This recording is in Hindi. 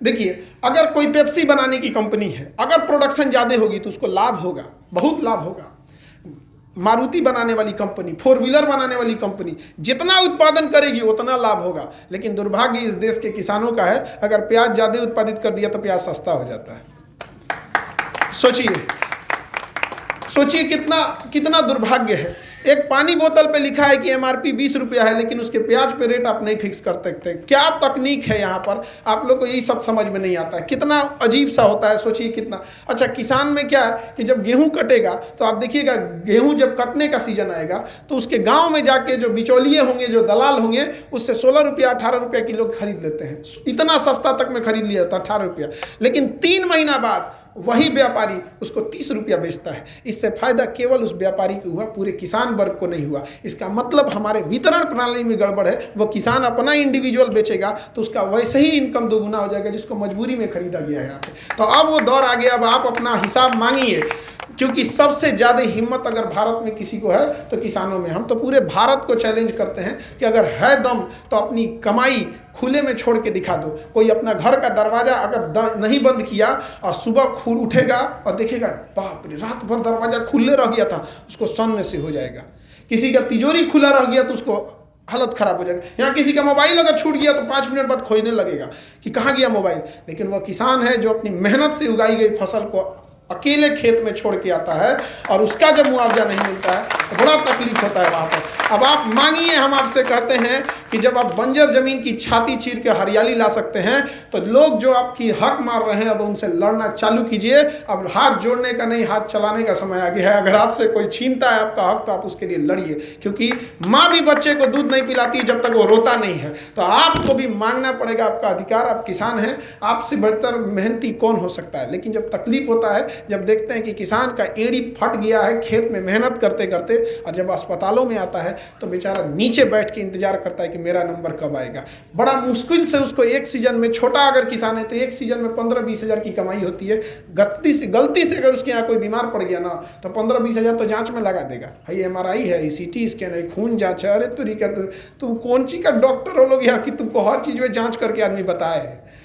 देखिए, अगर कोई पेप्सी बनाने की कंपनी है, अगर प्रोडक्शन ज़्यादा होगी तो उसको लाभ होगा, बहुत लाभ होगा। मारुति बनाने वाली कंपनी, फोर व्हीलर बनाने वाली कंपनी जितना उत्पादन करेगी उतना लाभ होगा। लेकिन दुर्भाग्य इस देश के किसानों का है, अगर प्याज ज़्यादा उत्पादित कर दिया तो प्याज सस्ता हो जाता है। सोचिए सोचिए कितना कितना दुर्भाग्य है। एक पानी बोतल पे लिखा है कि एमआरपी 20 रुपया है, लेकिन उसके प्याज पे रेट आप नहीं फिक्स कर सकते। क्या तकनीक है यहाँ पर, आप लोग को यही सब समझ में नहीं आता है। कितना अजीब सा होता है, सोचिए कितना। अच्छा, किसान में क्या है कि जब गेहूं कटेगा तो आप देखिएगा, गेहूं जब कटने का सीजन आएगा तो उसके गाँव में जाके जो बिचौलिए होंगे, जो दलाल होंगे, उससे 16 रुपया 18 रुपया किलो खरीद लेते हैं। इतना सस्ता तक में खरीद लिया था, 18 रुपया। लेकिन 3 महीना बाद वही व्यापारी उसको 30 रुपया बेचता है। इससे फायदा केवल उस व्यापारी को हुआ, पूरे किसान वर्ग को नहीं हुआ। इसका मतलब हमारे वितरण प्रणाली में गड़बड़ है। वो किसान अपना इंडिविजुअल बेचेगा तो उसका वैसे ही इनकम दोगुना हो जाएगा जिसको मजबूरी में खरीदा गया है यहाँ पे। तो अब वो दौर आ गया, अब आप अपना हिसाब मांगिए, क्योंकि सबसे ज़्यादा हिम्मत अगर भारत में किसी को है तो किसानों में। हम तो पूरे भारत को चैलेंज करते हैं कि अगर है दम तो अपनी कमाई खुले में छोड़ के दिखा दो। कोई अपना घर का दरवाज़ा अगर नहीं बंद किया और सुबह खुल उठेगा और देखेगा बाप रे रात भर दरवाज़ा खुले रह गया था, उसको सन्न से हो जाएगा। किसी का तिजोरी खुला रह गया तो उसको हालत ख़राब हो जाएगा। यहाँ किसी का मोबाइल अगर छूट गया तो 5 मिनट बाद खोजने लगेगा कि कहाँ गया मोबाइल। लेकिन वह किसान है जो अपनी मेहनत से उगाई गई फसल को अकेले खेत में छोड़ के आता है और उसका जब मुआवजा नहीं मिलता है तो बड़ा तकलीफ होता है वहाँ पर। अब आप मांगिए, हम आपसे कहते हैं कि जब आप बंजर जमीन की छाती चीर के हरियाली ला सकते हैं तो लोग जो आपकी हक मार रहे हैं अब उनसे लड़ना चालू कीजिए। अब हाथ जोड़ने का नहीं, हाथ चलाने का समय आ गया है। अगर आपसे कोई छीनता है आपका हक तो आप उसके लिए लड़िए, क्योंकि माँ भी बच्चे को दूध नहीं पिलाती जब तक वो रोता नहीं है। तो आपको भी मांगना पड़ेगा आपका अधिकार। आप किसान हैं, आपसे बढ़कर मेहनती कौन हो सकता है। लेकिन जब तकलीफ होता है, जब देखते हैं कि किसान का एड़ी फट गया है खेत में मेहनत करते करते, और जब अस्पतालों में आता है तो बेचारा नीचे बैठ के इंतजार करता है कि मेरा नंबर कब आएगा। बड़ा मुश्किल से उसको एक सीजन में, छोटा अगर किसान है तो एक सीजन में 15-20 हज़ार की कमाई होती है। गलती से अगर उसके यहाँ कोई बीमार पड़ गया ना तो 15-20 हज़ार तो जाँच में लगा देगा। भाई MRI है, CT स्कैन है, खून जाँच है। अरे तू कौन सी का डॉक्टर हो लोग यार कि तुमको हर चीज़ में जाँच करके आदमी बताए है।